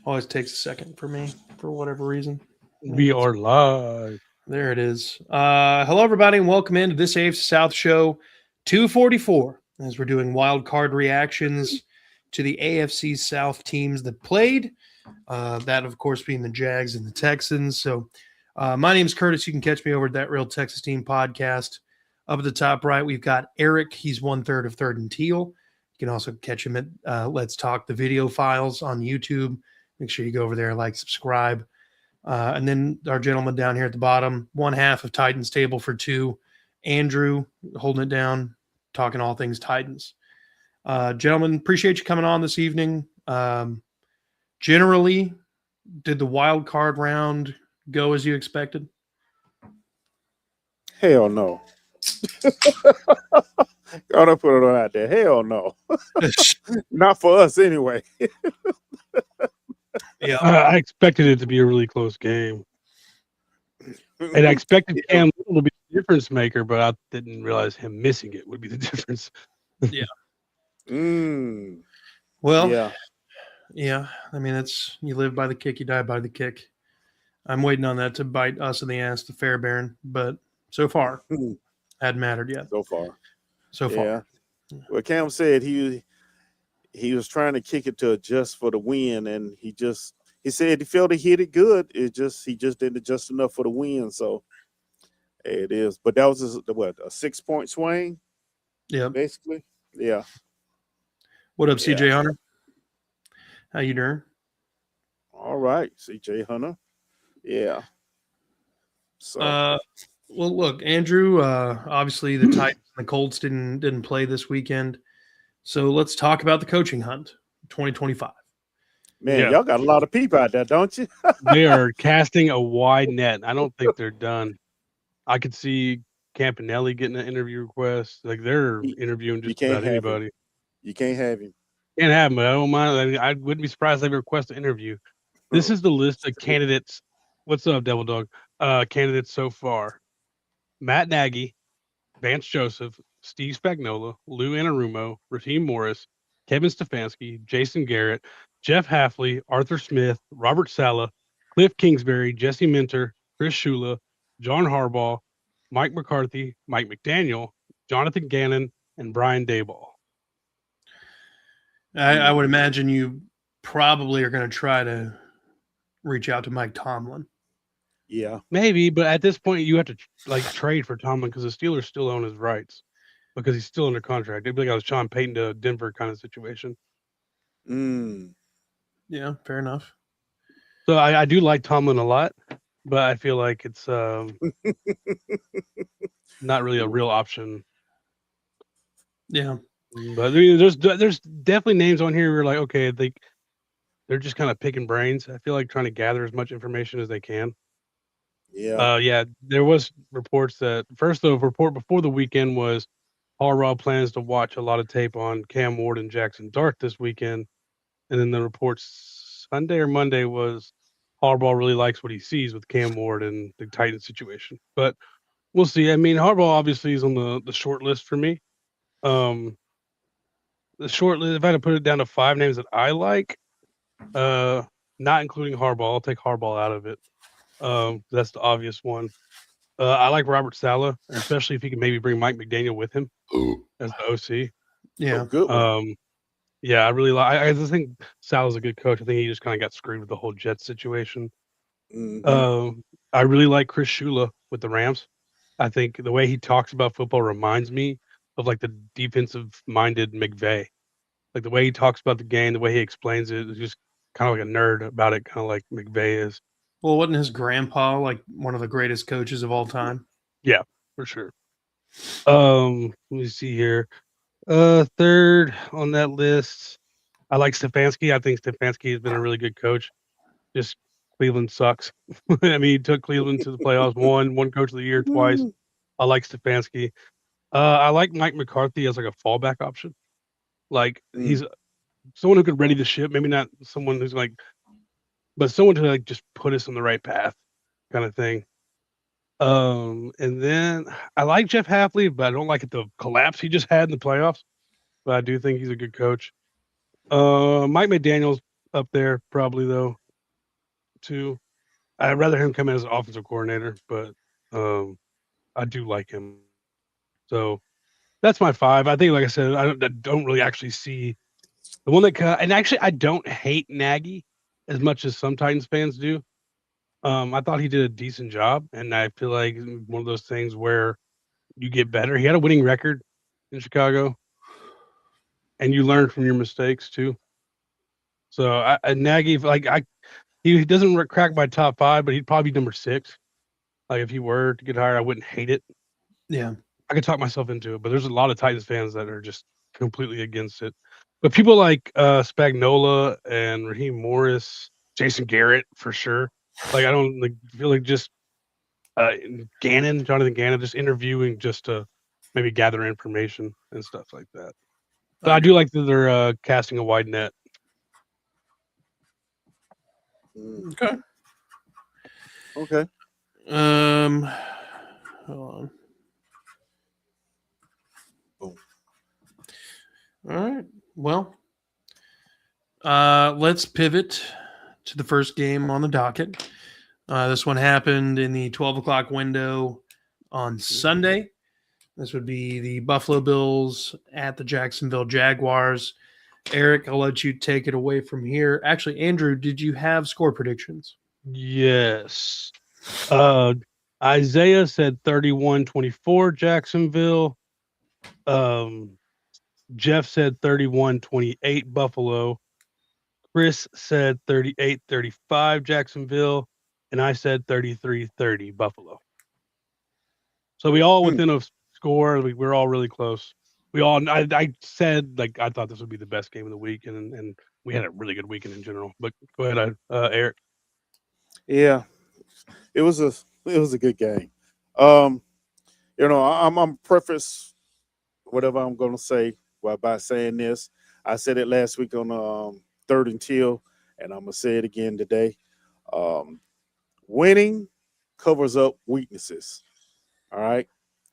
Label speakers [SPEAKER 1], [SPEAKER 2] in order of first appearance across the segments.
[SPEAKER 1] Always takes a second for me for whatever reason.
[SPEAKER 2] We are live.
[SPEAKER 1] There it is. Hello, everybody, and welcome into this AFC South show 244 as we're doing wild card reactions to the AFC South teams that played. That, of course, being the Jags and the Texans. So, my name is Curtis. You can catch me over at That Real Texas Team podcast. Up at the top right, we've got Eric. He's 1/3 of Third and Teal. You can also catch him at Let's Talk the Video Files on YouTube. Make sure you go over there, like, subscribe. And then our gentleman down here at the bottom, one half of Titans Table for Two, Andrew, holding it down, talking all things Titans. Gentlemen, appreciate you coming on this evening. Generally, did the wild card round go as you expected?
[SPEAKER 3] Hell no. Gotta put it on out there. Hell no. Not for us anyway.
[SPEAKER 1] Yeah,
[SPEAKER 2] I expected it to be a really close game. And I expected Cam Little to be the difference maker, but I didn't realize him missing it would be the difference.
[SPEAKER 1] Yeah.
[SPEAKER 3] Mm.
[SPEAKER 1] Well,
[SPEAKER 3] Yeah.
[SPEAKER 1] yeah. I mean, it's you live by the kick, you die by the kick. I'm waiting on that to bite us in the ass, the Fair Baron, but so far, hadn't mattered yet.
[SPEAKER 3] So far.
[SPEAKER 1] Yeah.
[SPEAKER 3] Well, Cam said he was trying to kick it to adjust for the win, and he said he felt he hit it good. He just didn't adjust enough for the win. So it is. But that was a 6-point swing?
[SPEAKER 1] Yeah.
[SPEAKER 3] Basically. Yeah.
[SPEAKER 1] What up, CJ Hunter? How you doing?
[SPEAKER 3] All right, CJ Hunter. Yeah. So
[SPEAKER 1] well, look, Andrew. Obviously, the Titans and the Colts didn't play this weekend, so let's talk about the coaching hunt, 2025.
[SPEAKER 3] Man, y'all got a lot of people out there, don't you?
[SPEAKER 2] They are casting a wide net. I don't think they're done. I could see Campanelli getting an interview request. Like they're interviewing just about anybody.
[SPEAKER 3] You can't have him.
[SPEAKER 2] Can't have him, but I don't mind. I mean, I wouldn't be surprised if they request an interview. This is the list of candidates. What's up, Devil Dog? Candidates so far: Matt Nagy, Vance Joseph, Steve Spagnuolo, Lou Anarumo, Raheem Morris, Kevin Stefanski, Jason Garrett, Jeff Halfley, Arthur Smith, Robert Saleh, Cliff Kingsbury, Jesse Minter, Chris Shula, John Harbaugh, Mike McCarthy, Mike McDaniel, Jonathan Gannon, and Brian Daboll.
[SPEAKER 1] I would imagine you probably are going to try to reach out to Mike Tomlin.
[SPEAKER 3] Yeah,
[SPEAKER 2] maybe, but at this point, you have to trade for Tomlin because the Steelers still own his rights because he's still under contract. It'd be like I was Sean Payton to Denver kind of situation.
[SPEAKER 1] Yeah, fair enough.
[SPEAKER 2] So I do like Tomlin a lot, but I feel like it's not really a real option.
[SPEAKER 1] Yeah,
[SPEAKER 2] but I mean, there's definitely names on here where you're like, okay, they're just kind of picking brains. I feel like trying to gather as much information as they can.
[SPEAKER 3] Yeah.
[SPEAKER 2] There was reports that report before the weekend was Harbaugh plans to watch a lot of tape on Cam Ward and Jackson Dart this weekend. And then the reports Sunday or Monday was Harbaugh really likes what he sees with Cam Ward and the Titans situation. But we'll see. I mean, Harbaugh obviously is on the short list for me. The short list, if I had to put it down to 5 names that I like, not including Harbaugh, I'll take Harbaugh out of it. That's the obvious one. I like Robert Saleh, especially if he can maybe bring Mike McDaniel with him as the OC.
[SPEAKER 1] Yeah,
[SPEAKER 3] good one.
[SPEAKER 2] Yeah, I really like. I just think Saleh's a good coach. I think he just kind of got screwed with the whole Jets situation.
[SPEAKER 3] Mm-hmm.
[SPEAKER 2] I really like Chris Shula with the Rams. I think the way he talks about football reminds me of like the defensive-minded McVay. Like the way he talks about the game, the way he explains it, is just kind of like a nerd about it, kind of like McVay is.
[SPEAKER 1] Well, wasn't his grandpa like one of the greatest coaches of all time?
[SPEAKER 2] Yeah, for sure. Let me see here. Third on that list, I like Stefanski. I think Stefanski has been a really good coach. Just Cleveland sucks. I mean, he took Cleveland to the playoffs, won Coach of the Year twice. I like Stefanski. I like Mike McCarthy as like a fallback option. Like he's someone who could ready the ship. Maybe not someone who's like, but someone to like just put us on the right path, kind of thing. And then I like Jeff Halfley, but I don't like the collapse he just had in the playoffs. But I do think he's a good coach. Mike McDaniel's up there probably though, too. I'd rather him come in as an offensive coordinator, but I do like him. So that's my 5. I think, like I said, I don't really actually see the one that and actually I don't hate Nagy as much as some Titans fans do. I thought he did a decent job, and I feel like one of those things where you get better. He had a winning record in Chicago, and you learn from your mistakes too. So Nagy, he doesn't crack my top 5, but he'd probably be number 6. Like if he were to get hired, I wouldn't hate it.
[SPEAKER 1] Yeah.
[SPEAKER 2] I could talk myself into it, but there's a lot of Titans fans that are just completely against it. But people like Spagnola and Raheem Morris, Jason Garrett for sure. Like I don't feel like just Jonathan Gannon, just interviewing just to maybe gather information and stuff like that. But I do like that they're casting a wide net.
[SPEAKER 1] Okay.
[SPEAKER 3] Okay.
[SPEAKER 1] Hold on.
[SPEAKER 3] Boom.
[SPEAKER 1] All right. Well, let's pivot to the first game on the docket. This one happened in the 12 o'clock window on Sunday. This would be the Buffalo Bills at the Jacksonville Jaguars. Eric, I'll let you take it away from here. Actually, Andrew, did you have score predictions?
[SPEAKER 2] Yes. Isaiah said 31-24 Jacksonville. Jeff said 31-28 Buffalo. Chris said 38-35 Jacksonville. And I said 33-30 Buffalo. So we all within a score. We're all really close. I said I thought this would be the best game of the week, and we had a really good weekend in general. But go ahead, Eric.
[SPEAKER 3] Yeah, it was a good game. I'm preface whatever I'm going to say by saying this. I said it last week on Third and Till, and I'm gonna say it again today. Winning covers up weaknesses. All right.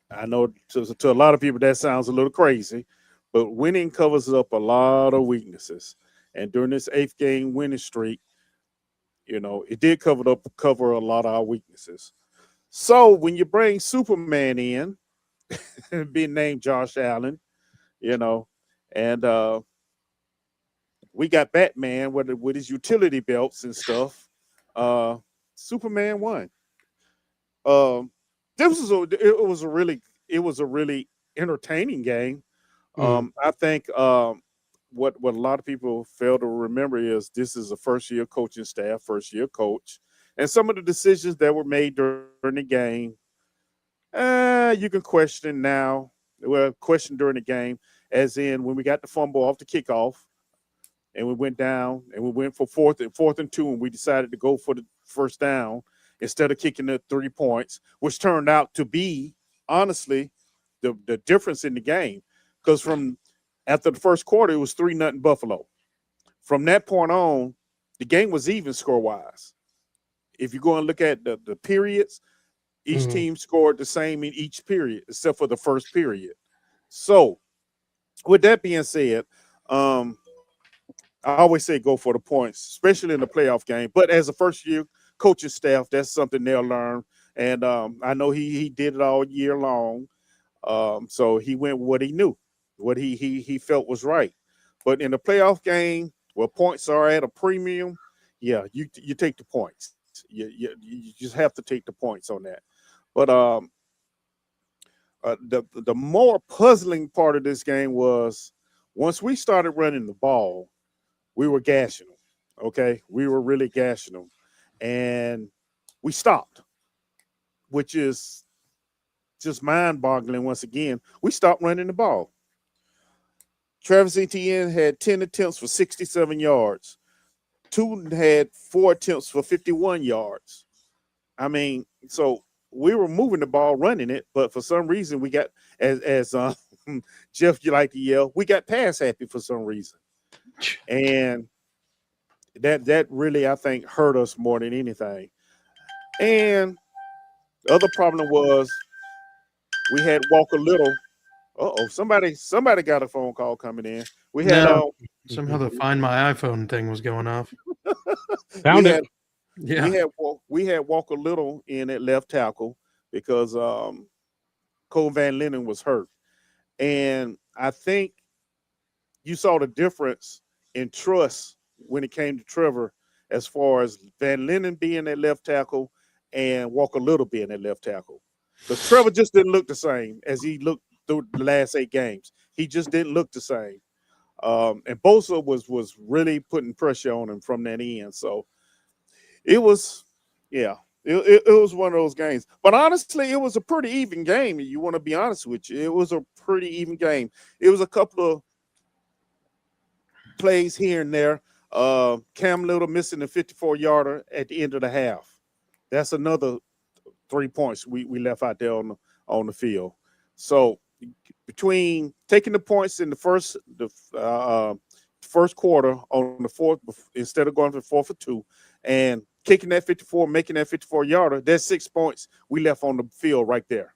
[SPEAKER 3] I know to a lot of people that sounds a little crazy, but winning covers up a lot of weaknesses. And during this 8th game winning streak, it did cover a lot of our weaknesses. So when you bring Superman in, being named Josh Allen, and we got Batman with his utility belts and stuff. Superman won. It was a really entertaining game. I think what a lot of people fail to remember is this is a first-year coaching staff, first-year coach, and some of the decisions that were made during the game, you can question now. Well, question during the game, as in when we got the fumble off the kickoff, and we went down and we went for fourth and 2, and we decided to go for the first down instead of kicking the 3 points, which turned out to be, honestly, the difference in the game. Because from after the first quarter, it was 3-0 Buffalo. From that point on, the game was even score-wise. If you go and look at the periods, each team scored the same in each period, except for the first period. So, with that being said, I always say go for the points, especially in the playoff game. But as a first-year coaching staff, that's something they'll learn. And I know he did it all year long. So he went with what he knew, what he felt was right. But in the playoff game, where points are at a premium, yeah, you take the points. You just have to take the points on that. But the more puzzling part of this game was once we started running the ball, we were gashing them. Okay, we were really gashing them, and we stopped, which is just mind-boggling. Once again, we stopped running the ball. Travis Etienne had 10 attempts for 67 yards. Tootin had 4 attempts for 51 yards. I mean, so we were moving the ball, running it, but for some reason we got, as Jeff, you like to yell, we got pass happy for some reason. And that really, I think, hurt us more than anything. And the other problem was we had Walker Little. Uh-oh, somebody got a phone call coming in. We had
[SPEAKER 1] Somehow the Find My iPhone thing was going off.
[SPEAKER 2] Found
[SPEAKER 3] we
[SPEAKER 2] it.
[SPEAKER 3] had
[SPEAKER 1] Yeah.
[SPEAKER 3] we had Walker Little in at left tackle because Cole Van Lennon was hurt, and I think you saw the difference in trust when it came to Trevor, as far as Van Lennon being at left tackle and Walker Little being at left tackle, because Trevor just didn't look the same as he looked through the last 8 games. He just didn't look the same. And Bosa was really putting pressure on him from that end. So it was, yeah, it was one of those games. But honestly, it was a pretty even game. You want to be honest with you, it was a pretty even game. It was a couple of plays here and there. Cam Little missing a 54-yarder at the end of the half. That's another 3 points we left out there on the field. So between taking the points in the first quarter on the fourth, instead of going for 4 for 2, and kicking that 54, making that 54-yarder, that's 6 points we left on the field right there.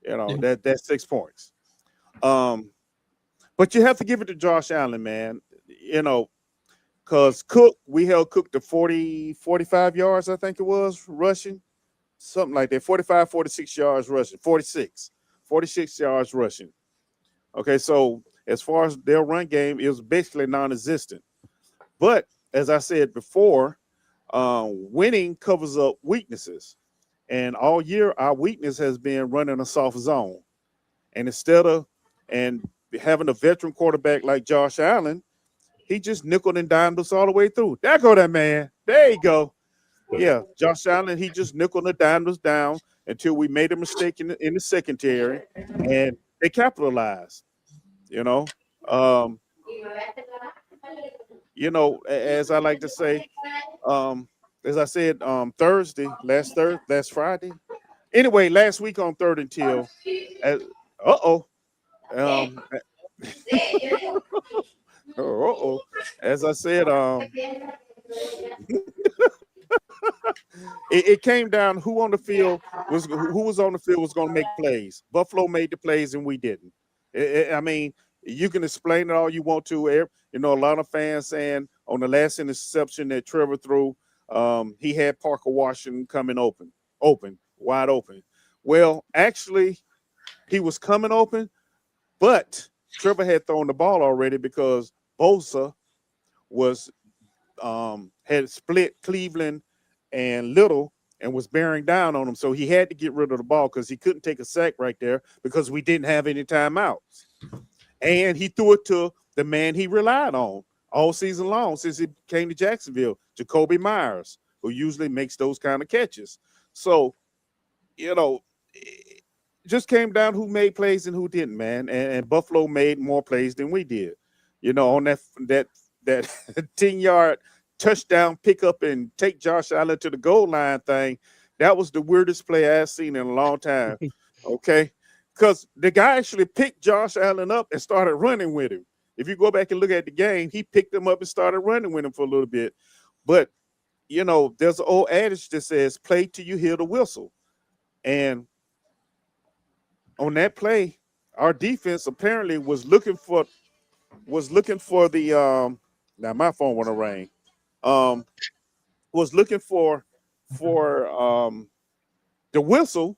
[SPEAKER 3] You know, that's 6 points. But you have to give it to Josh Allen, man. You know, because we held Cook to 45 yards, I think it was, rushing. Something like that, 45, 46 yards rushing, 46 yards rushing. Okay, so as far as their run game, it was basically non-existent. But as I said before, winning covers up weaknesses. And all year, our weakness has been running a soft zone. And instead of having a veteran quarterback like Josh Allen, he just nickeled and dimed us all the way through. There go that man. There you go. Yeah, Josh Allen, he just nickeled and dimed us down until we made a mistake in the secondary, and they capitalized. You know, as I like to say, as I said, last Friday. Anyway, last week on Third and Till, as I said, it came down who on the field who was on the field was going to make plays. Buffalo made the plays and we didn't. I mean, you can explain it all you want to. You know, a lot of fans saying on the last interception that Trevor threw, he had Parker Washington coming wide open. Well, actually, he was coming open, but Trevor had thrown the ball already because Bosa had split Cleveland and Little and was bearing down on him. So he had to get rid of the ball because he couldn't take a sack right there because we didn't have any timeouts. And he threw it to the man he relied on all season long since he came to Jacksonville, Jacoby Myers, who usually makes those kind of catches. So, you know, it just came down who made plays and who didn't, man. And Buffalo made more plays than we did. You know, on that 10-yard touchdown pickup and take Josh Allen to the goal line thing, that was the weirdest play I've seen in a long time. Okay, because the guy actually picked Josh Allen up and started running with him. If you go back and look at the game, he picked him up and started running with him for a little bit. But, you know, there's an old adage that says, play till you hear the whistle. And on that play, our defense apparently was looking for the now my phone want to ring. Was looking for the whistle,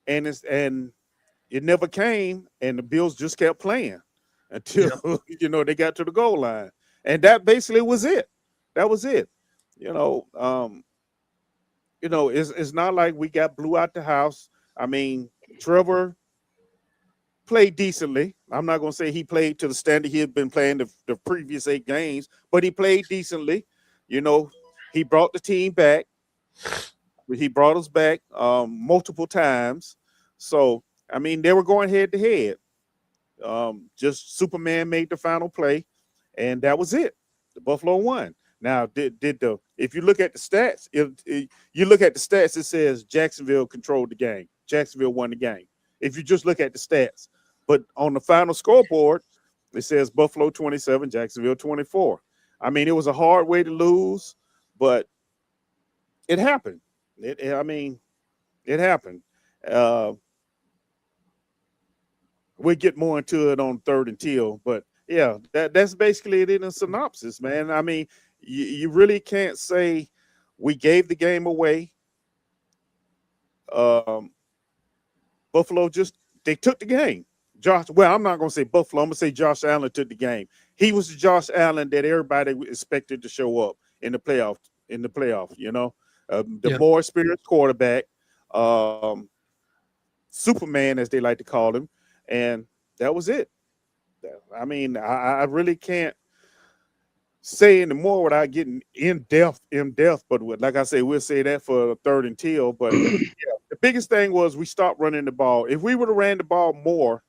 [SPEAKER 3] and it never came, and the Bills just kept playing until they got to the goal line, and that basically was it. That was it. It's not like we got blew out the house. I mean, Trevor played decently. I'm not going to say he played to the standard he had been playing the previous 8 games, but he played decently. You know, he brought the team back. He brought us back multiple times. So, I mean, they were going head to head. Just Superman made the final play, and that was it. The Buffalo won. Now, if you look at the stats, it says Jacksonville controlled the game. Jacksonville won the game. If you just look at the stats. But on the final scoreboard, it says Buffalo 27, Jacksonville 24. I mean, it was a hard way to lose, but it happened. It happened. We'll get more into it on Third and Till, but Yeah, that's basically it in a synopsis, man. I mean, you really can't say we gave the game away. Um, Buffalo they took the game. Well, I'm not gonna say Buffalo. I'm gonna say Josh Allen took the game. He was the Josh Allen that everybody expected to show up in the playoff. The more experienced quarterback, Superman, as they like to call him, and that was it. I mean, I really can't say anymore without getting in depth. But like I say, we'll say that for third and till. But yeah, the biggest thing was we stopped running the ball. If we would have ran the ball more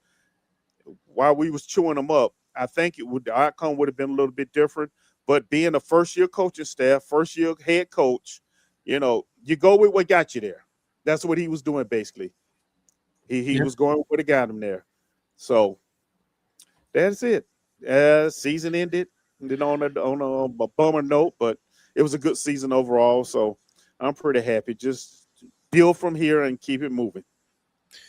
[SPEAKER 3] while we was chewing them up, I think the outcome would have been a little bit different. But being a first-year coaching staff, first-year head coach, you go with what got you there. That's what he was doing basically. He was going with what got him there. So that's it. Season ended on a bummer note, but it was a good season overall. So I'm pretty happy. Just build from here and keep it moving.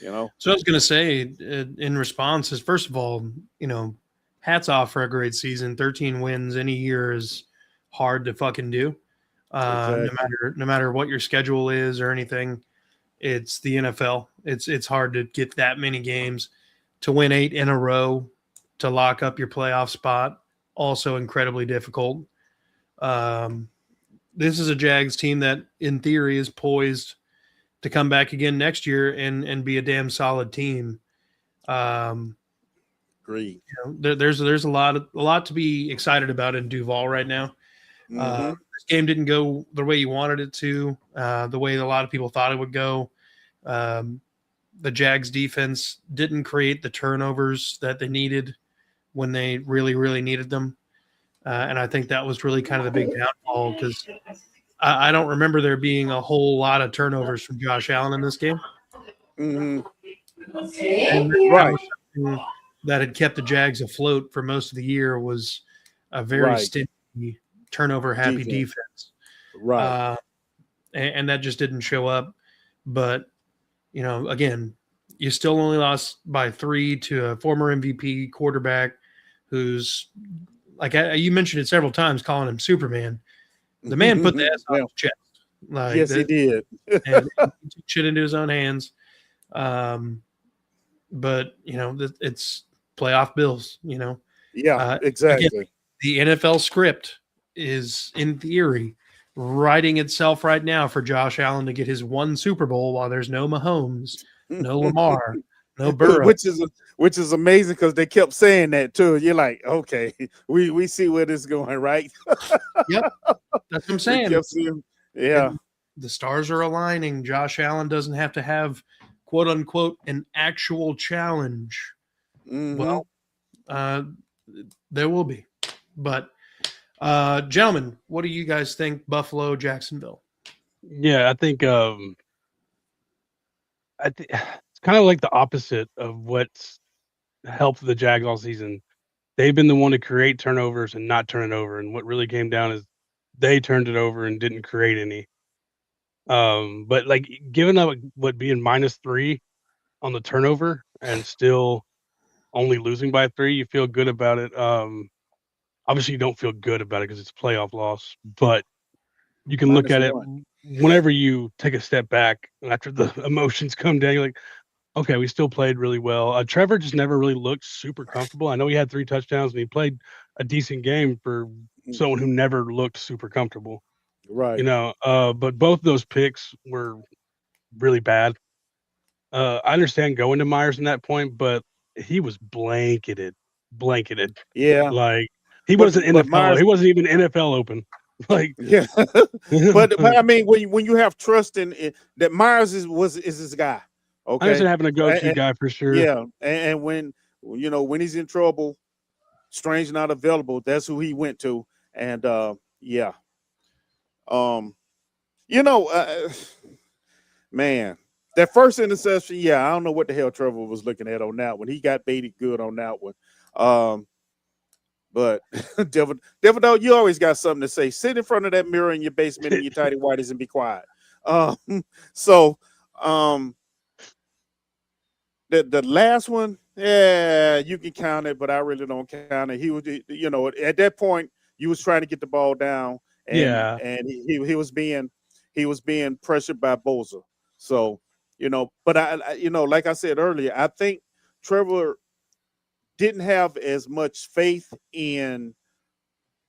[SPEAKER 3] So
[SPEAKER 1] I was going to say in response is, first of all, hats off for a great season. 13 wins any year is hard to fucking do.
[SPEAKER 3] Exactly.
[SPEAKER 1] No matter what your schedule is or anything, it's the NFL. It's hard to get that many games. To win 8 in a row, to lock up your playoff spot, also incredibly difficult. This is a Jags team that, in theory, is poised to come back again next year and be a damn solid team.
[SPEAKER 3] Great.
[SPEAKER 1] There's a lot to be excited about in Duval right now. This game didn't go the way you wanted it to, the way a lot of people thought it would go. The Jags defense didn't create the turnovers that they needed when they really, really needed them. And I think that was really kind of the big downfall, because I don't remember there being a whole lot of turnovers from Josh Allen in this game. And
[SPEAKER 3] Right.
[SPEAKER 1] that had kept the Jags afloat for most of the year was a very stingy, turnover-happy defense.
[SPEAKER 3] Right.
[SPEAKER 1] And that just didn't show up. But, again, you still only lost by 3 to a former MVP quarterback who's, like you mentioned it several times, calling him Superman. The man put the S on his chest.
[SPEAKER 3] Yes, he did.
[SPEAKER 1] And he took shit into his own hands. But, it's playoff Bills,
[SPEAKER 3] Yeah, exactly.
[SPEAKER 1] Again, the NFL script is, in theory, writing itself right now for Josh Allen to get his 1 Super Bowl while there's no Mahomes, no Lamar, no Burrow.
[SPEAKER 3] Which is amazing, because they kept saying that too. You're like, okay, we see where this is going, right?
[SPEAKER 1] Yep, that's what I'm saying.
[SPEAKER 3] Yeah,
[SPEAKER 1] and the stars are aligning. Josh Allen doesn't have to have, quote unquote, an actual challenge. Well, there will be. But gentlemen, what do you guys think? Buffalo, Jacksonville?
[SPEAKER 2] Yeah, I think it's kind of like the opposite of what's helped the Jags all season. They've been the one to create turnovers and not turn it over, and what really came down is they turned it over and didn't create any. But like, given up what being -3 on the turnover and still only losing by 3, you feel good about it. Obviously you don't feel good about it because it's a playoff loss, but you can look at it whenever you take a step back after the emotions come down. You're like, okay, we still played really well. Trevor just never really looked super comfortable. I know he had 3 touchdowns and he played a decent game for someone who never looked super comfortable.
[SPEAKER 3] Right.
[SPEAKER 2] But both of those picks were really bad. I understand going to Myers in that point, but he was blanketed.
[SPEAKER 3] Yeah.
[SPEAKER 2] Like, he wasn't NFL.
[SPEAKER 3] Myers,
[SPEAKER 2] he wasn't even NFL open. Like,
[SPEAKER 3] yeah. but I mean, when you have trust in it, that Myers is his guy. Okay.
[SPEAKER 2] I understand having a go-to guy for sure.
[SPEAKER 3] Yeah. And when he's in trouble, Strange not available, that's who he went to. And yeah. Man, that first interception, I don't know what the hell Trevor was looking at on that one. He got baited good on that one. But Devil, you always got something to say. Sit in front of that mirror in your basement in your tidy whities and be quiet. The last one, Yeah, you can count it, but I really don't count it. He was, at that point, you was trying to get the ball down, and
[SPEAKER 2] Yeah.
[SPEAKER 3] he was being pressured by Boza. So, but like I said earlier, I think Trevor didn't have as much faith in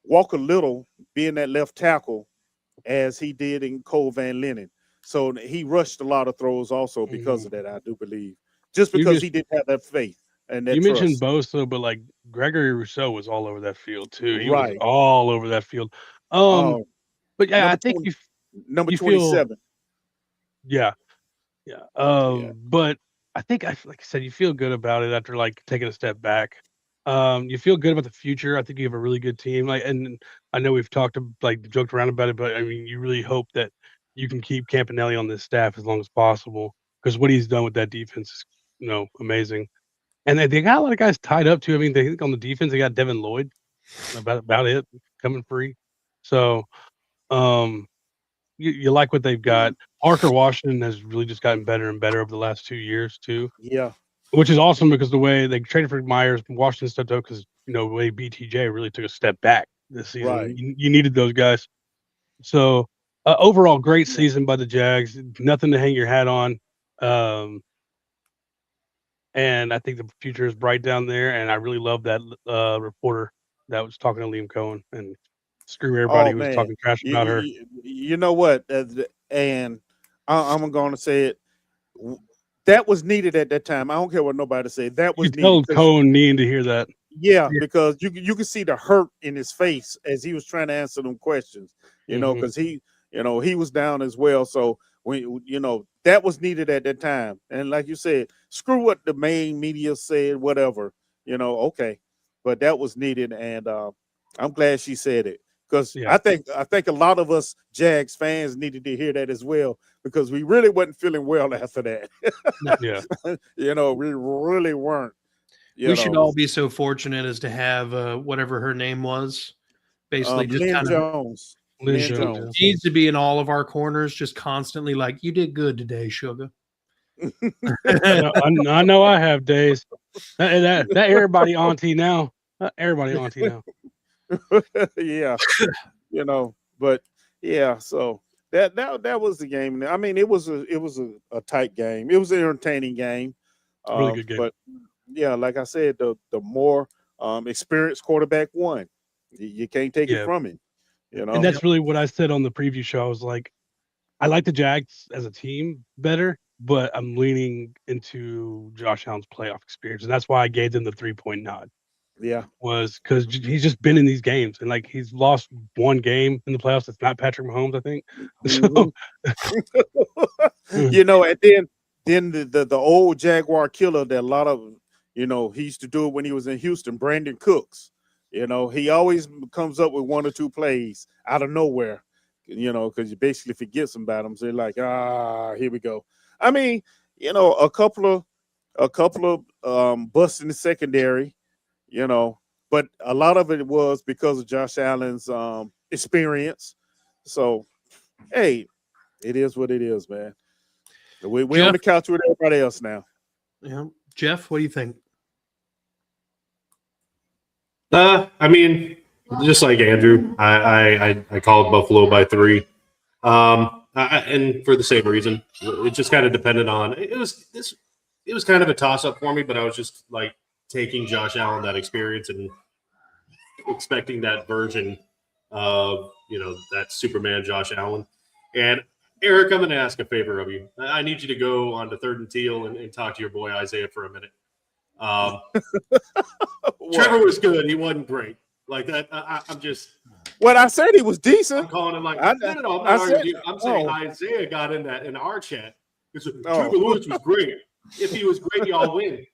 [SPEAKER 3] Walker Little being that left tackle as he did in Cole Van Lennon. So he rushed a lot of throws also because of that, I do believe. Just because he didn't have that faith and that
[SPEAKER 2] You mentioned
[SPEAKER 3] trust.
[SPEAKER 2] Bosa, but like Gregory Rousseau was all over that field too. He was
[SPEAKER 3] Right.
[SPEAKER 2] all over that field.
[SPEAKER 3] Oh,
[SPEAKER 2] But yeah, I
[SPEAKER 3] number
[SPEAKER 2] think
[SPEAKER 3] 20, number
[SPEAKER 2] you feel
[SPEAKER 3] 27.
[SPEAKER 2] yeah, yeah.
[SPEAKER 3] Yeah.
[SPEAKER 2] But I think like I said, you feel good about it after like taking a step back. You feel good about the future. I think you have a really good team. Like, and I know we've talked like joked around about it, but I mean, you really hope that you can keep Campanelli on this staff as long as possible because what he's done with that defense is, amazing. And they got a lot of guys tied up too. I mean, they think on the defense they got Devin Lloyd, about it coming free. So, you like what they've got. Parker Washington has really just gotten better and better over the last 2 years too.
[SPEAKER 3] Yeah.
[SPEAKER 2] Which is awesome because the way they traded for Myers, Washington stepped up because the way BTJ really took a step back this season.
[SPEAKER 3] Right.
[SPEAKER 2] You needed those guys. So overall, great season by the Jags. Nothing to hang your hat on. And I think the future is bright down there. And I really love that reporter that was talking to Liam Cohen and screw everybody
[SPEAKER 3] Oh
[SPEAKER 2] who was
[SPEAKER 3] man.
[SPEAKER 2] talking trash about her.
[SPEAKER 3] You know what? And I'm going to say it. That was needed at that time. I don't care what nobody said. That was
[SPEAKER 2] You told
[SPEAKER 3] needed.
[SPEAKER 2] Cohen needing to hear that.
[SPEAKER 3] Yeah, because you can see the hurt in his face as he was trying to answer them questions. Because he was down as well. So that was needed at that time. And like you said, screw what the main media said, whatever. Okay, but that was needed, and I'm glad she said it because I think a lot of us Jags fans needed to hear that as well because we really wasn't feeling well after that.
[SPEAKER 2] Yeah,
[SPEAKER 3] we really weren't.
[SPEAKER 1] We should all be so fortunate as to have whatever her name was. Basically, just
[SPEAKER 3] Lynn
[SPEAKER 1] kind
[SPEAKER 3] Jones.
[SPEAKER 1] of Lynn Jones needs to be in all of our corners, just constantly like, you did good today, sugar.
[SPEAKER 2] I know I have days. That everybody auntie now. Everybody auntie now.
[SPEAKER 3] Yeah, but yeah. So that was the game. I mean, it was a tight game. It was an entertaining game.
[SPEAKER 2] Really good game.
[SPEAKER 3] But yeah, like I said, the more experienced quarterback won. You can't take it from him.
[SPEAKER 2] And that's really what I said on the preview show. I was like, I like the Jags as a team better, but I'm leaning into Josh Allen's playoff experience, and that's why I gave them the 3-point nod.
[SPEAKER 3] Yeah,
[SPEAKER 2] was because he's just been in these games, and like he's lost one game in the playoffs. It's not Patrick Mahomes, I think.
[SPEAKER 3] And then the old Jaguar killer that a lot of he used to do it when he was in Houston, Brandon Cooks. He always comes up with one or two plays out of nowhere. Because you basically forget about them. So you're like, here we go. I mean, a couple of busts in the secondary, but a lot of it was because of Josh Allen's experience. So, hey, it is what it is, man. We're on the couch with everybody else now.
[SPEAKER 1] Yeah, Jeff, what do you think?
[SPEAKER 4] I mean, just like Andrew, I called Buffalo by 3, and for the same reason. It just kind of depended on it was kind of a toss up for me, but I was just like taking Josh Allen, that experience, and expecting that version of that Superman Josh Allen. And Eric, I'm going to ask a favor of you. I need you to go on to 3rd and Teal and talk to your boy Isaiah for a minute. Trevor was good. He wasn't great. Like that. I'm just.
[SPEAKER 3] What I said, he was decent.
[SPEAKER 4] I'm calling him like. No. I'm saying Isaiah got in our chat. Trevor Lewis was great. If he was great, y'all win.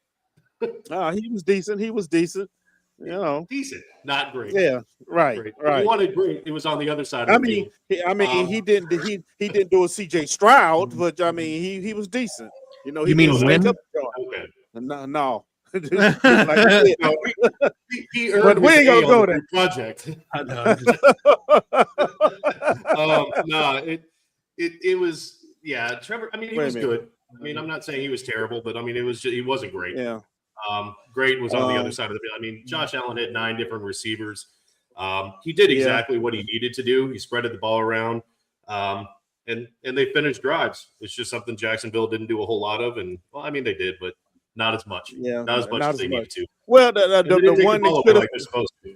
[SPEAKER 3] He was decent.
[SPEAKER 4] Decent, not great.
[SPEAKER 3] Yeah, right.
[SPEAKER 4] Great.
[SPEAKER 3] Right.
[SPEAKER 4] If he wanted great, it was on the other side of the field.
[SPEAKER 3] He didn't do a CJ Stroud, but I mean he was decent.
[SPEAKER 1] You mean win?
[SPEAKER 4] Okay.
[SPEAKER 3] No.
[SPEAKER 4] He earned
[SPEAKER 3] but we ain't gonna go there.
[SPEAKER 4] Project.
[SPEAKER 1] I know.
[SPEAKER 4] It was Trevor. I mean, he was good. I mean, I'm not saying he was terrible, but I mean, he wasn't great.
[SPEAKER 3] Yeah.
[SPEAKER 4] Great was on the other side of the field. I mean, Josh Allen had 9 different receivers. He did exactly what he needed to do. He spreaded the ball around, and they finished drives. It's just something Jacksonville didn't do a whole lot of, and well, I mean they did, but not as much.
[SPEAKER 3] Yeah,
[SPEAKER 4] not as much as they needed to.
[SPEAKER 3] Well,
[SPEAKER 4] And they
[SPEAKER 3] the
[SPEAKER 4] didn't take
[SPEAKER 3] one
[SPEAKER 4] the ball
[SPEAKER 3] that
[SPEAKER 4] away like they're supposed to.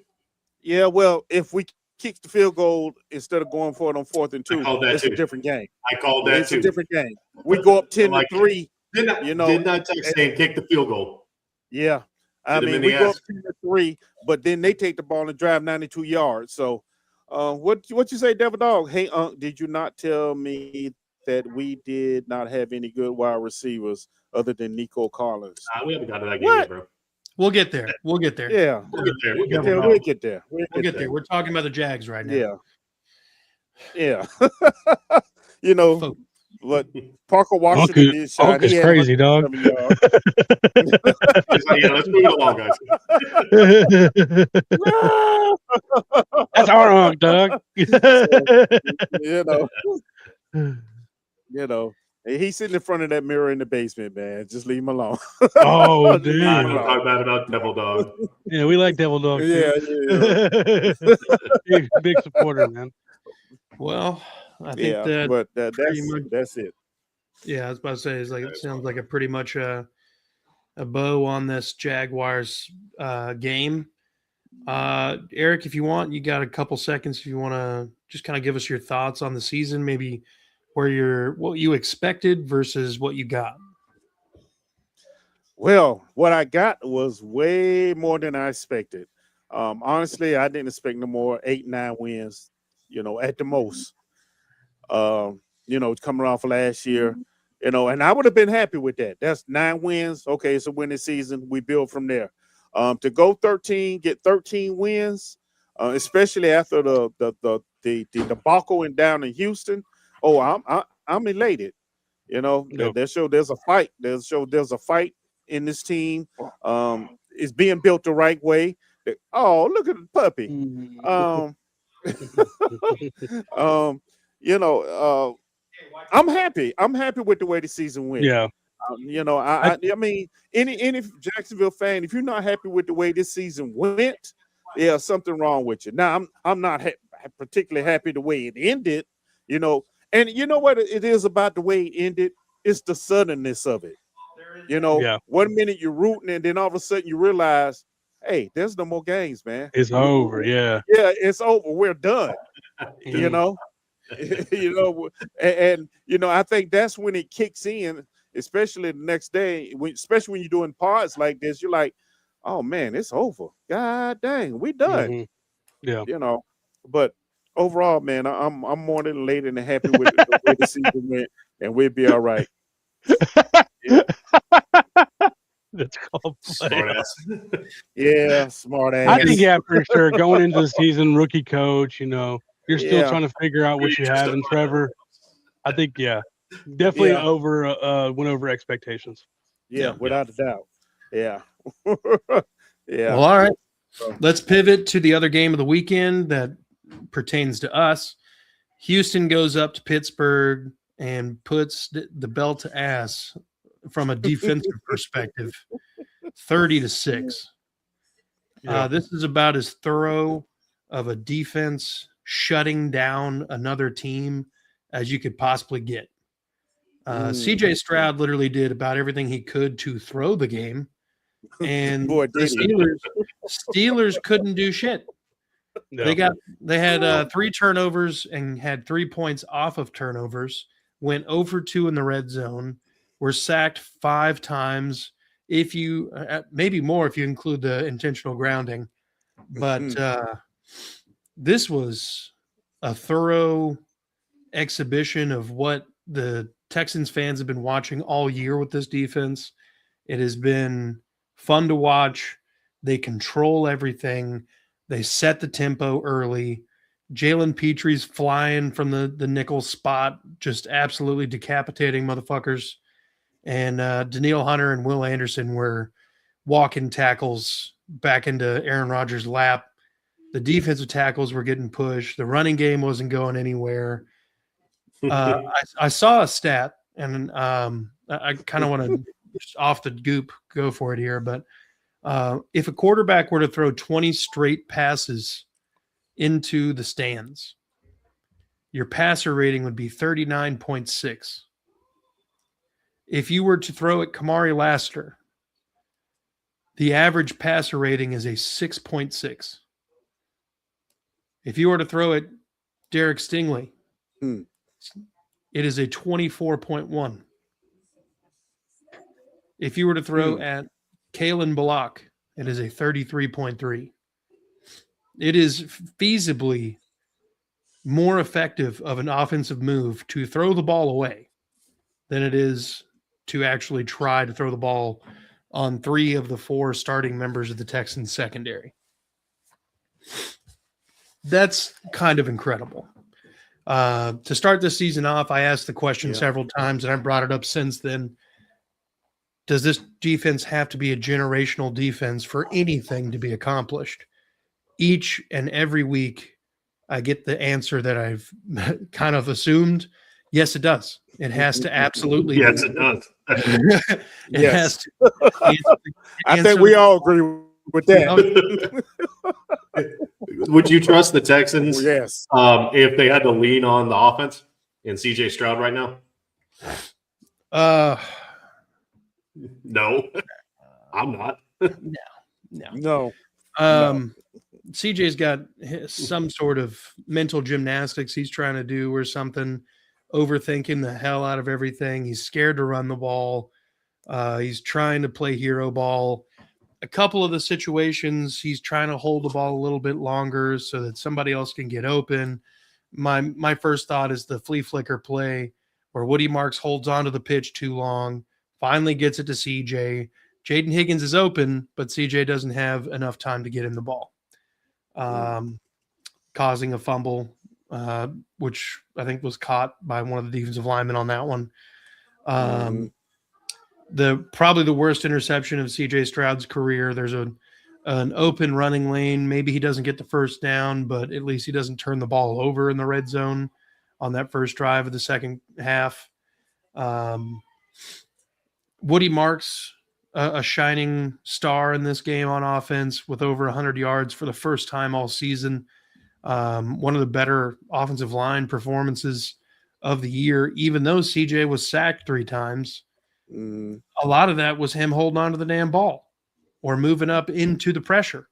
[SPEAKER 3] yeah, well, if we kick the field goal instead of going for it on 4th and 2, it's a different game.
[SPEAKER 4] I called that
[SPEAKER 3] It's
[SPEAKER 4] too.
[SPEAKER 3] a different game. We go up 10-3.
[SPEAKER 4] Did not text saying kick the field goal.
[SPEAKER 3] Yeah. I mean, we go up 10-3, but then they take the ball and drive 92 yards. So, what you say, Devil Dog? Hey, did you not tell me that we did not have any good wide receivers other than Nico Collins?
[SPEAKER 4] We haven't got to that game yet, bro.
[SPEAKER 1] We'll get there. We'll get there.
[SPEAKER 3] Yeah,
[SPEAKER 4] we'll get there.
[SPEAKER 3] We'll get there.
[SPEAKER 1] We'll get there. We're talking about the Jags right now.
[SPEAKER 3] Yeah. You know, but Parker Washington is shot.
[SPEAKER 2] Uncle's crazy, dog.
[SPEAKER 4] Yeah, let's move it along, guys.
[SPEAKER 2] That's our Unc, dog.
[SPEAKER 3] You know, he's sitting in front of that mirror in the basement, man. Just leave him alone.
[SPEAKER 2] Oh, dude.
[SPEAKER 4] I don't talk bad about Devil Dog.
[SPEAKER 2] Yeah, we like Devil Dog.
[SPEAKER 3] Yeah.
[SPEAKER 2] Big supporter, man.
[SPEAKER 1] Well, I think
[SPEAKER 3] that's it.
[SPEAKER 1] Yeah, I was about to say, it sounds like a pretty much a bow on this Jaguars game. Eric, if you want, you got a couple seconds if you want to just kind of give us your thoughts on the season, maybe what you expected versus what you got.
[SPEAKER 3] Well, what I got was way more than I expected. Honestly, I didn't expect no more 8-9 wins, at the most. Coming off last year, and I would have been happy with that. That's 9 wins. Okay, it's a winning season. We build from there. To go 13, get 13 wins, especially after the debacle down in Houston. Oh, I'm elated. There's a fight. There's a fight in this team. It's being built the right way. Oh, look at the puppy. I'm happy. I'm happy with the way the season went.
[SPEAKER 2] Yeah.
[SPEAKER 3] I mean, any Jacksonville fan, if you're not happy with the way this season went, yeah, something wrong with you. Now, I'm not particularly happy the way it ended, And you know what it is about the way it ended? It's the suddenness of it. 1 minute you're rooting, and then all of a sudden you realize, hey, there's no more games, man.
[SPEAKER 2] It's over. Yeah.
[SPEAKER 3] Yeah, it's over. We're done. And I think that's when it kicks in, especially the next day, especially when you're doing pods like this, you're like, oh man, it's over. God dang, we done.
[SPEAKER 2] Yeah.
[SPEAKER 3] But overall, man, I'm more than elated and happy with the way the season went, and we'll be all right.
[SPEAKER 2] That's called
[SPEAKER 4] smart ass.
[SPEAKER 3] Yeah, smart ass.
[SPEAKER 2] I think, for sure. Going into the season, rookie coach, you're still trying to figure out what you have in Trevor. I think, definitely went over expectations.
[SPEAKER 3] Yeah, without a doubt. Yeah. Yeah.
[SPEAKER 1] Well, all right. Let's pivot to the other game of the weekend that pertains to us. Houston goes up to Pittsburgh and puts the belt to ass from a defensive perspective, 30-6. This is about as thorough of a defense shutting down another team as you could possibly get. CJ Stroud literally did about everything he could to throw the game, and the Steelers couldn't do shit. No. They had 3 turnovers and had 3 points off of turnovers, went 0 for 2 in the red zone, were sacked 5 times, if you maybe more if you include the intentional grounding. But this was a thorough exhibition of what the Texans fans have been watching all year with this defense. It has been fun to watch. They control everything. They set the tempo early. Jalen Petry's flying from the nickel spot, just absolutely decapitating motherfuckers. And Daniil Hunter and Will Anderson were walking tackles back into Aaron Rodgers' lap. The defensive tackles were getting pushed. The running game wasn't going anywhere. I saw a stat, and I kind of want to just off the goop, go for it here. But if a quarterback were to throw 20 straight passes into the stands, your passer rating would be 39.6. If you were to throw at Kamari Lassiter, the average passer rating is a 6.6. If you were to throw at Derek Stingley, it is a 24.1. If you were to throw at Kalen Balak, it is a 33.3. It is feasibly more effective of an offensive move to throw the ball away than it is to actually try to throw the ball on 3 of the 4 starting members of the Texans secondary. That's kind of incredible. To start this season off, I asked the question several times, and I brought it up since then. Does this defense have to be a generational defense for anything to be accomplished? Each and every week, I get the answer that I've kind of assumed. Yes, it does. It has to absolutely.
[SPEAKER 4] Yes, it does.
[SPEAKER 1] It has to.
[SPEAKER 3] I think we all agree with that.
[SPEAKER 4] Would you trust the Texans?
[SPEAKER 3] Yes.
[SPEAKER 4] If they had to lean on the offense and CJ Stroud right now? No, I'm not.
[SPEAKER 3] No.
[SPEAKER 1] CJ's got some sort of mental gymnastics he's trying to do or something, overthinking the hell out of everything. He's scared to run the ball. He's trying to play hero ball. A couple of the situations, he's trying to hold the ball a little bit longer so that somebody else can get open. My first thought is the flea flicker play where Woody Marks holds onto the pitch too long, finally gets it to CJ. Jaden Higgins is open, but CJ doesn't have enough time to get him the ball, causing a fumble, which I think was caught by one of the defensive linemen on that one. Probably the worst interception of CJ Stroud's career. There's an open running lane. Maybe he doesn't get the first down, but at least he doesn't turn the ball over in the red zone on that first drive of the second half. Woody Marks, a shining star in this game on offense with over 100 yards for the first time all season. One of the better offensive line performances of the year, even though CJ was sacked 3 times. A lot of that was him holding on to the damn ball or moving up into the pressure.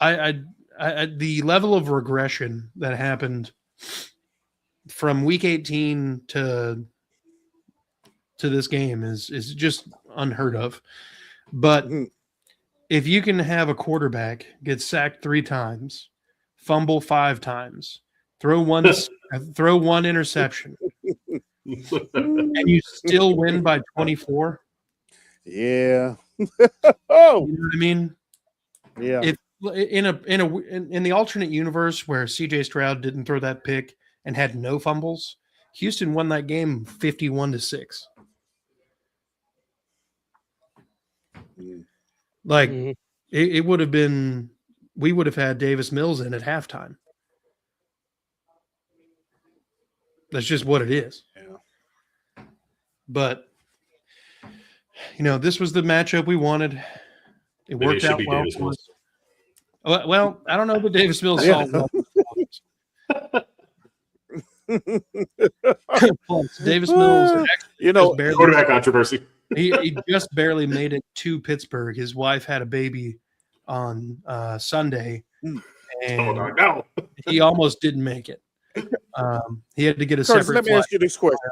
[SPEAKER 1] The level of regression that happened from week 18 to this game is just unheard of. But if you can have a quarterback get sacked 3 times, fumble 5 times, throw one interception, and you still win by 24.
[SPEAKER 3] Yeah.
[SPEAKER 1] You know what I mean?
[SPEAKER 3] Yeah.
[SPEAKER 1] If in the alternate universe where CJ Stroud didn't throw that pick and had no fumbles, Houston won that game 51-6. Like it would have been, we would have had Davis Mills in at halftime. That's just what it is.
[SPEAKER 3] Yeah.
[SPEAKER 1] But this was the matchup we wanted. It worked out well for us. Well, I don't know that Davis Mills solved Plus, Davis Mills,
[SPEAKER 4] quarterback controversy.
[SPEAKER 1] He just barely made it to Pittsburgh. His wife had a baby on Sunday, and he almost didn't make it. He had to get a separate.
[SPEAKER 3] Let me ask you this question.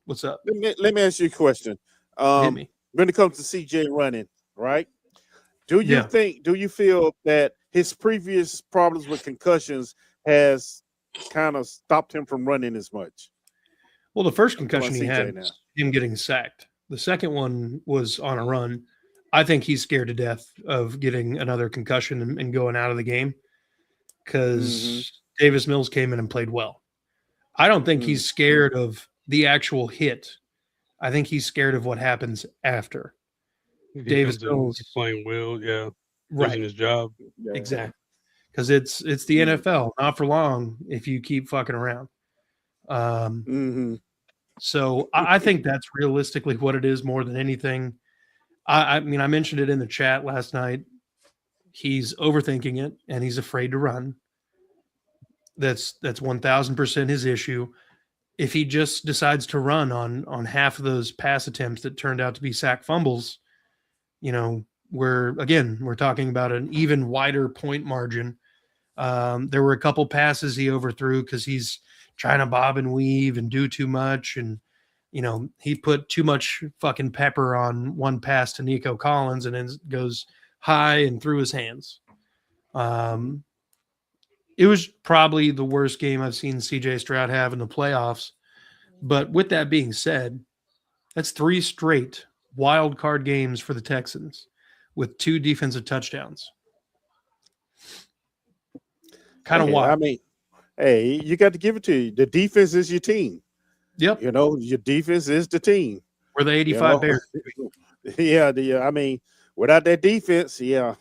[SPEAKER 1] What's up?
[SPEAKER 3] Let me ask you a question.
[SPEAKER 1] Hit me.
[SPEAKER 3] When it comes to CJ running, right? Do you feel that his previous problems with concussions has kind of stopped him from running as much?
[SPEAKER 1] Well, the first concussion he had was him getting sacked. The second one was on a run. I think he's scared to death of getting another concussion and going out of the game because Davis Mills came in and played well. I don't think he's scared of the actual hit. I think he's scared of what happens after. Davis Mills
[SPEAKER 2] playing well,
[SPEAKER 1] right,
[SPEAKER 2] losing his job,
[SPEAKER 1] exactly, because it's the NFL. Not for long if you keep fucking around. So I think that's realistically what it is more than anything. I mean, I mentioned it in the chat last night. He's overthinking it and he's afraid to run. That's 1000% his issue. If he just decides to run on half of those pass attempts that turned out to be sack fumbles, we're talking about an even wider point margin. There were a couple passes he overthrew because he's trying to bob and weave and do too much. And, he put too much fucking pepper on one pass to Nico Collins and then goes high and through his hands. It was probably the worst game I've seen CJ Stroud have in the playoffs. But with that being said, that's 3 straight wild card games for the Texans with 2 defensive touchdowns. Kind of wild.
[SPEAKER 3] I mean, hey, you got to give it to you. The defense is your team.
[SPEAKER 1] Yep.
[SPEAKER 3] Your defense is the team.
[SPEAKER 1] We're the 85 Bears.
[SPEAKER 3] Yeah. I mean, without that defense, yeah.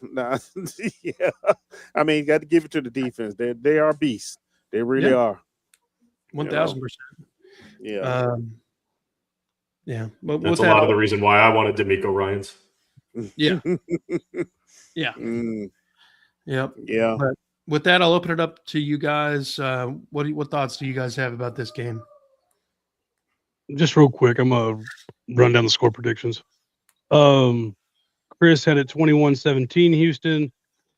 [SPEAKER 3] I mean, you got to give it to the defense. They are beasts. They really are.
[SPEAKER 1] 1000%.
[SPEAKER 3] Yeah.
[SPEAKER 1] Yeah. But
[SPEAKER 4] that's a lot of the reason why I wanted D'Amico Ryans.
[SPEAKER 1] Yeah. Yeah. Yep.
[SPEAKER 3] Yeah.
[SPEAKER 1] But with that, I'll open it up to you guys. What thoughts do you guys have about this game?
[SPEAKER 2] Just real quick, I'm gonna run down the score predictions. Chris had it 21-17 Houston.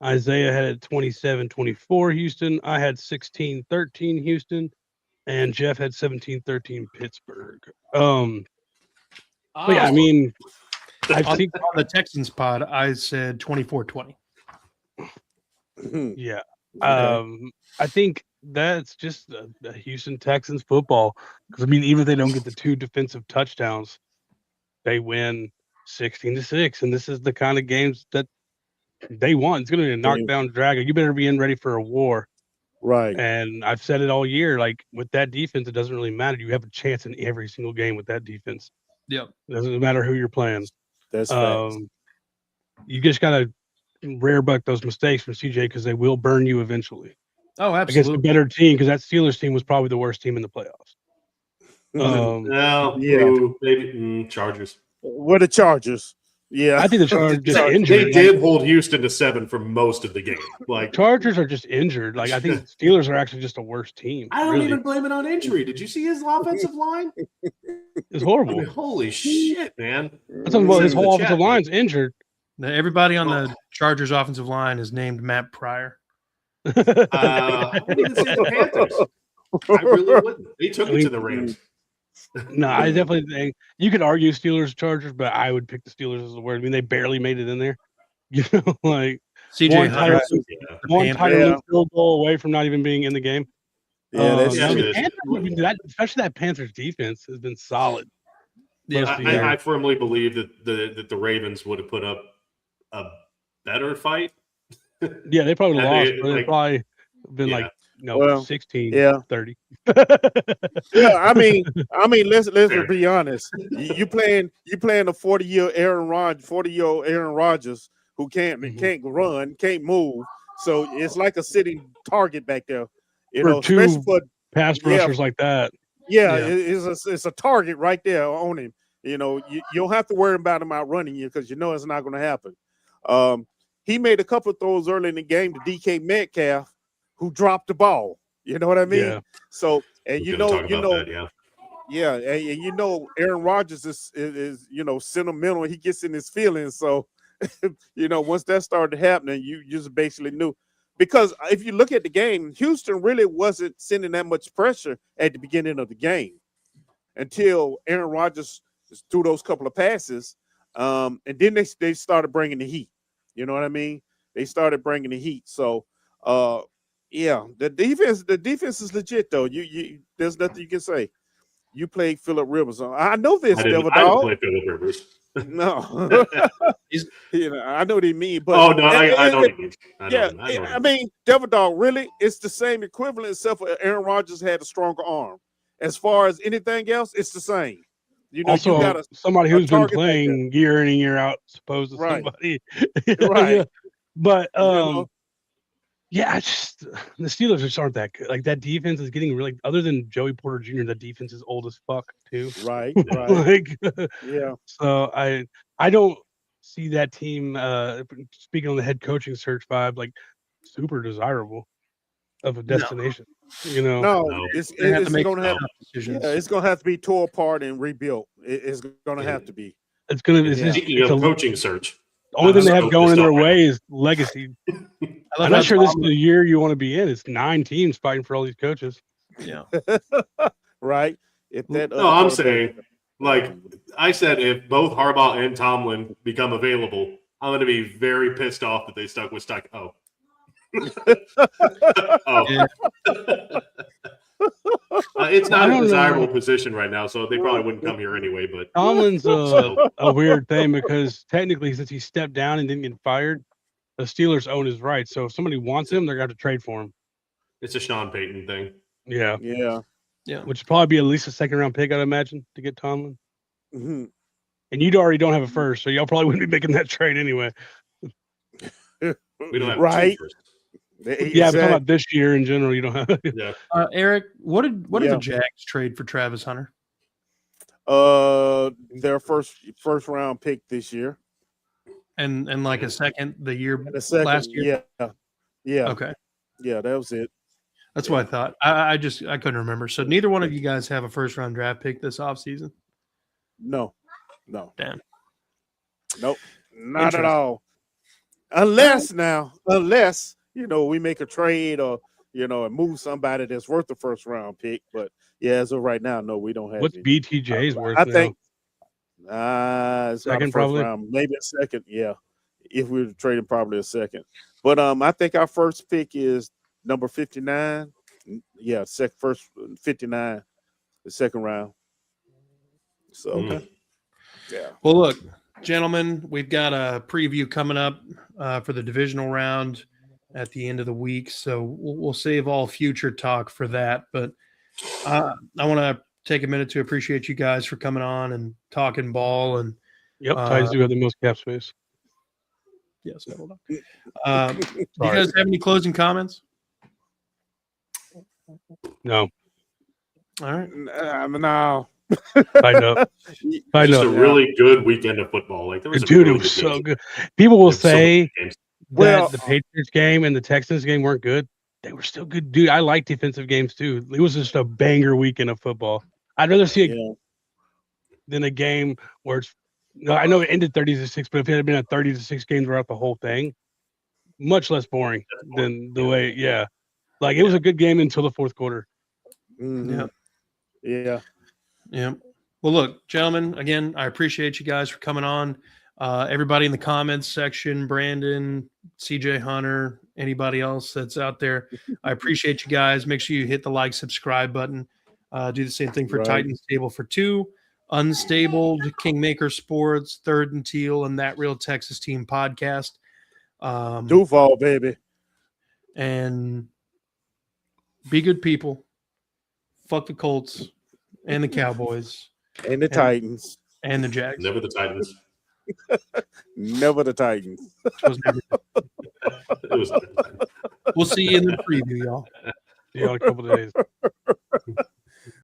[SPEAKER 2] Isaiah had it 27-24 Houston. I had 16-13 Houston, and Jeff had 17-13 Pittsburgh. But yeah, I mean, I think
[SPEAKER 1] on the Texans pod, I said 24-20.
[SPEAKER 2] Yeah. I think that's just the Houston Texans football. Because, I mean, even if they don't get the 2 defensive touchdowns, they win 16-6. And this is the kind of games that they want. It's going to be a knockdown drag. You better be ready for a war.
[SPEAKER 3] Right.
[SPEAKER 2] And I've said it all year. Like, with that defense, it doesn't really matter. You have a chance in every single game with that defense.
[SPEAKER 1] Yep.
[SPEAKER 2] It doesn't matter who you're playing.
[SPEAKER 3] That's facts.
[SPEAKER 2] You just got to rare buck those mistakes from CJ because they will burn you eventually.
[SPEAKER 1] Oh, absolutely.
[SPEAKER 2] Against a better team, because that Steelers team was probably the worst team in the playoffs.
[SPEAKER 4] Maybe Chargers.
[SPEAKER 3] What the Chargers? Yeah,
[SPEAKER 2] I think the Chargers just injured.
[SPEAKER 4] They did hold Houston to 7 for most of the game. Like
[SPEAKER 2] Chargers are just injured. Like I think Steelers are actually just a worse team.
[SPEAKER 4] I don't even blame it on injury. Did you see his offensive line?
[SPEAKER 2] It's horrible.
[SPEAKER 4] I mean, holy shit, man!
[SPEAKER 2] I'm talking about his whole offensive line's injured.
[SPEAKER 1] Everybody on the Chargers offensive line is named Matt Pryor.
[SPEAKER 4] I wouldn't even say the Panthers. I really wouldn't. They took it to the Rams.
[SPEAKER 2] No, I definitely think you could argue Steelers Chargers, but I would pick the Steelers as the word. I mean, they barely made it in there. Like
[SPEAKER 1] CJ
[SPEAKER 2] one title field goal away from not even being in the game.
[SPEAKER 3] Yeah, that's
[SPEAKER 2] especially that Panthers defense has been solid.
[SPEAKER 1] Yeah,
[SPEAKER 4] I firmly believe that the Ravens would have put up a better fight.
[SPEAKER 2] Yeah, they probably lost, but they've probably been 16, 30.
[SPEAKER 3] Yeah, I mean, let's be honest. You playing a 40-year Aaron Rodgers who can't run, can't move. So it's like a sitting target back there.
[SPEAKER 2] Especially for pass rushers like that.
[SPEAKER 3] Yeah, it's a target right there on him. You don't have to worry about him outrunning you because it's not going to happen. He made a couple of throws early in the game to DK Metcalf, who dropped the ball. You know what I mean? Yeah. So, and and Aaron Rodgers is sentimental. He gets in his feelings. So, once that started happening, you just basically knew. Because if you look at the game, Houston really wasn't sending that much pressure at the beginning of the game until Aaron Rodgers threw those couple of passes, and then they started bringing the heat. You know what I mean? They started bringing the heat. So, the defense is legit though. You there's nothing you can say. You played Phillip Rivers. I know this, Devil Dog.
[SPEAKER 4] I didn't play Phillip Rivers.
[SPEAKER 3] No, I know what he mean. But
[SPEAKER 4] I know what he means.
[SPEAKER 3] I mean, Devil Dog. Really, it's the same equivalent, except for Aaron Rodgers had a stronger arm. As far as anything else, it's the same.
[SPEAKER 2] Also, you got somebody who's been playing year in and year out, supposed to somebody.
[SPEAKER 3] Right.
[SPEAKER 2] But Yeah, the Steelers just aren't that good. Like that defense is getting really. Other than Joey Porter Jr., that defense is old as fuck too.
[SPEAKER 3] Right, right.
[SPEAKER 2] Like,
[SPEAKER 3] Yeah.
[SPEAKER 2] so I don't see that team. Speaking on the head coaching search vibe, like super desirable of a destination. You know,
[SPEAKER 3] No,
[SPEAKER 4] No.
[SPEAKER 3] it's
[SPEAKER 1] They have to
[SPEAKER 3] it's
[SPEAKER 1] make
[SPEAKER 3] gonna have
[SPEAKER 1] tough decisions.
[SPEAKER 3] yeah, it's gonna have to be tore apart and rebuilt. It's gonna have to be.
[SPEAKER 2] it's gonna.
[SPEAKER 3] Yeah.
[SPEAKER 2] It's just,
[SPEAKER 4] Speaking
[SPEAKER 2] it's
[SPEAKER 4] of
[SPEAKER 2] a,
[SPEAKER 4] coaching search,
[SPEAKER 2] the only thing they
[SPEAKER 4] I'm
[SPEAKER 2] have
[SPEAKER 4] so
[SPEAKER 2] going in
[SPEAKER 4] pissed
[SPEAKER 2] their
[SPEAKER 4] off right
[SPEAKER 2] way is legacy.
[SPEAKER 1] I
[SPEAKER 2] I'm
[SPEAKER 1] love
[SPEAKER 2] not
[SPEAKER 1] how
[SPEAKER 2] sure this is
[SPEAKER 1] Tomlin-
[SPEAKER 2] the year you want to be in. It's 9 teams fighting for all these coaches.
[SPEAKER 1] Yeah.
[SPEAKER 3] Right? If that
[SPEAKER 4] No, I'm
[SPEAKER 3] other quarterback-
[SPEAKER 4] saying, like I said, if both Harbaugh and Tomlin become available, I'm going to be very pissed off that they stuck with Stuck. Oh. Oh.
[SPEAKER 1] Yeah.
[SPEAKER 4] It's not
[SPEAKER 2] I
[SPEAKER 4] a
[SPEAKER 2] don't
[SPEAKER 4] desirable
[SPEAKER 2] know.
[SPEAKER 4] position right now, so they probably wouldn't come here anyway. But
[SPEAKER 2] Tomlin's a weird thing because technically, since he stepped down and didn't get fired, the Steelers own his rights. So if somebody wants him, they're going to have to trade for him.
[SPEAKER 4] it's a Sean Payton thing.
[SPEAKER 2] Yeah,
[SPEAKER 3] Yeah.
[SPEAKER 2] which would probably be at least a second-round pick, I'd imagine, to get Tomlin.
[SPEAKER 3] hmm
[SPEAKER 2] And you already don't have a first, so y'all probably wouldn't be making that trade anyway.
[SPEAKER 4] We don't have
[SPEAKER 3] Right.
[SPEAKER 4] two first.
[SPEAKER 2] Yeah, but talking about this year in general, you don't have.
[SPEAKER 4] Yeah.
[SPEAKER 1] Eric, what did
[SPEAKER 3] Yeah.
[SPEAKER 1] the Jags trade for Travis Hunter?
[SPEAKER 3] Their first round pick this year.
[SPEAKER 1] And like a second the year
[SPEAKER 3] And the second,
[SPEAKER 1] last year?
[SPEAKER 3] Yeah.
[SPEAKER 1] Okay.
[SPEAKER 3] Yeah, that was it.
[SPEAKER 1] That's what I thought. I couldn't remember. So neither one of you guys have a first round draft pick this offseason?
[SPEAKER 3] No.
[SPEAKER 1] Damn.
[SPEAKER 3] Nope. Not
[SPEAKER 1] Interesting.
[SPEAKER 3] at all. Unless we make a trade or and move somebody that's worth the first round pick. But yeah, as of right now, no, we don't have
[SPEAKER 2] What's
[SPEAKER 3] any.
[SPEAKER 2] BTJ's worth
[SPEAKER 3] I
[SPEAKER 2] now?
[SPEAKER 3] think it's not a
[SPEAKER 2] Second,
[SPEAKER 3] first
[SPEAKER 2] probably?
[SPEAKER 3] round, maybe a second. Yeah, if we were trading, probably a second. But I think our first pick is number 59. Yeah, first 59, the second round. So
[SPEAKER 4] Mm.
[SPEAKER 3] yeah,
[SPEAKER 1] Well, look, gentlemen, we've got a preview coming up for the divisional round at the end of the week. So we'll save all future talk for that. But I want to take a minute to appreciate you guys for coming on and talking ball. And
[SPEAKER 2] Yep, Titans do have the most cap space.
[SPEAKER 1] yes, hold on. Do you
[SPEAKER 2] Sorry.
[SPEAKER 1] guys have any closing comments?
[SPEAKER 2] No,
[SPEAKER 1] All right.
[SPEAKER 3] no.
[SPEAKER 2] I know. I
[SPEAKER 4] Just
[SPEAKER 2] know.
[SPEAKER 4] a really good weekend of football. Like there was
[SPEAKER 2] Dude,
[SPEAKER 4] really
[SPEAKER 2] it was
[SPEAKER 4] good
[SPEAKER 2] so
[SPEAKER 4] games.
[SPEAKER 2] good. People will
[SPEAKER 4] There's so many
[SPEAKER 2] say
[SPEAKER 4] games.
[SPEAKER 2] that
[SPEAKER 3] Well-
[SPEAKER 2] the Patriots game and the Texans game weren't good. They were still good, dude. I like defensive games too. It was just a banger weekend of football. I'd rather see it
[SPEAKER 3] Yeah.
[SPEAKER 2] than a game where it's. No, I know it ended 30-6, but if it had been a 30-6 game throughout the whole thing, much less boring than the way. Yeah, like it was a good game until the fourth quarter.
[SPEAKER 3] Mhm. Yeah.
[SPEAKER 1] Yeah. Well, look, gentlemen, again, I appreciate you guys for coming on. Everybody in the comments section, Brandon, CJ Hunter, anybody else that's out there, I appreciate you guys. Make sure you hit the like, subscribe button. Do the same thing for
[SPEAKER 3] Right.
[SPEAKER 1] Titans Table for Two, Unstabled, Kingmaker Sports, Third and Teal, and That Real Texas Team podcast.
[SPEAKER 3] Duval, baby.
[SPEAKER 1] And be good people. Fuck the Colts and the Cowboys
[SPEAKER 3] And the Titans.
[SPEAKER 1] and the Jags.
[SPEAKER 4] Never the Titans.
[SPEAKER 3] Never the Titans.
[SPEAKER 1] Was never-
[SPEAKER 4] It was.
[SPEAKER 1] We'll see you in the preview, y'all.
[SPEAKER 2] See you in a couple of days.